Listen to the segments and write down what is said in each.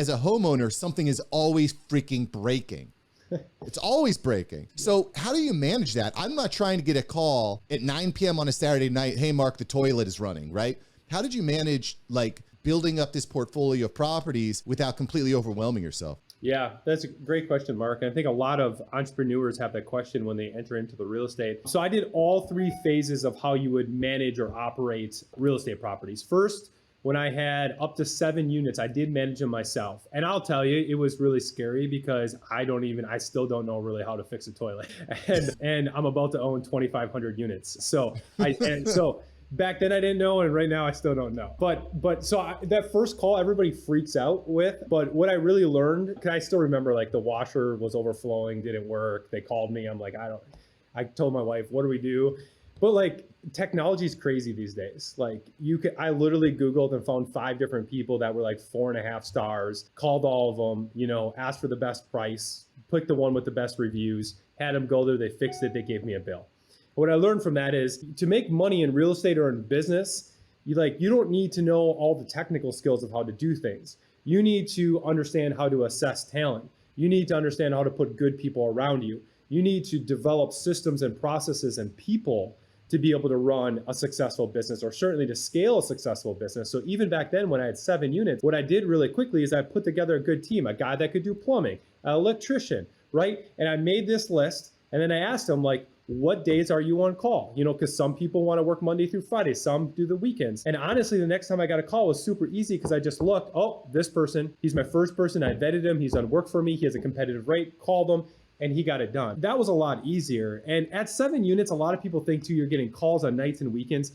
as a homeowner, something is always freaking breaking. It's always breaking. So how do you manage that? I'm not trying to get a call at 9 p.m. on a Saturday night. Hey, Mark, the toilet is running, right? How did you manage like building up this portfolio of properties without completely overwhelming yourself? Yeah, that's a great question, Mark. And I think a lot of entrepreneurs have that question when they enter into the real estate. So I did all three phases of how you would manage or operate real estate properties. First, when I had up to 7 units, I did manage them myself. And I'll tell you, it was really scary because I still don't know really how to fix a toilet. And I'm about to own 2,500 units. So back then I didn't know, and right now I still don't know. That first call, everybody freaks out with. But what I really learned, because I still remember like the washer was overflowing, didn't work. They called me. I'm like, I told my wife, what do we do? But like technology is crazy these days. Like I literally Googled and found 5 different people that were like 4.5 stars, called all of them, asked for the best price, picked the one with the best reviews, had them go there, they fixed it, they gave me a bill. What I learned from that is to make money in real estate or in business, you don't need to know all the technical skills of how to do things. You need to understand how to assess talent. You need to understand how to put good people around you. You need to develop systems and processes and people to be able to run a successful business, or certainly to scale a successful business. So even back then when I had 7 units, what I did really quickly is I put together a good team, a guy that could do plumbing, an electrician, right? And I made this list, and then I asked them like, what days are you on call? Because some people want to work Monday through Friday, some do the weekends. And honestly, the next time I got a call was super easy because I just looked, oh, this person, he's my first person, I vetted him, he's done work for me, he has a competitive rate, called him, and he got it done. That was a lot easier. And at 7 units, a lot of people think too, you're getting calls on nights and weekends.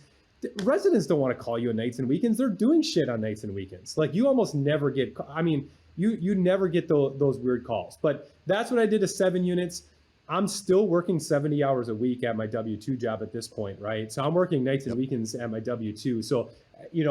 Residents don't want to call you on nights and weekends. They're doing shit on nights and weekends. Like you almost never get, you never get those weird calls. But that's what I did to 7 units. I'm still working 70 hours a week at my W-2 job at this point, right? So I'm working nights and weekends at my W-2. So,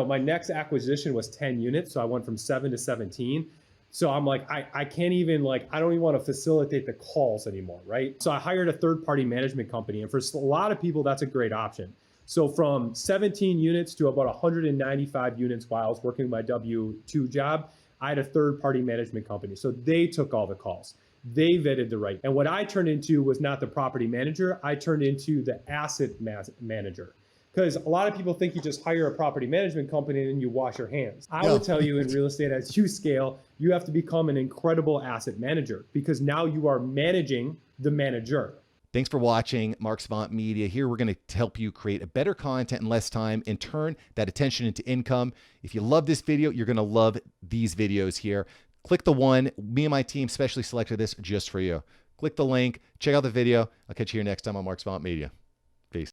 my next acquisition was 10 units. So I went from 7 to 17. So I'm like, I can't even I don't even want to facilitate the calls anymore, right? So I hired a third-party management company. And for a lot of people, that's a great option. So from 17 units to about 195 units while I was working my W-2 job, I had a third-party management company. So they took all the calls. They vetted the right. And what I turned into was not the property manager. I turned into the asset manager. Because a lot of people think you just hire a property management company and then you wash your hands. I would tell you in real estate, as you scale, you have to become an incredible asset manager because now you are managing the manager. Thanks for watching Mark SAVANT Media. Here we're going to help you create a better content in less time and turn that attention into income. If you love this video, you're going to love these videos here. Click the one. Me and my team specially selected this just for you. Click the link. Check out the video. I'll catch you here next time on Mark SAVANT Media.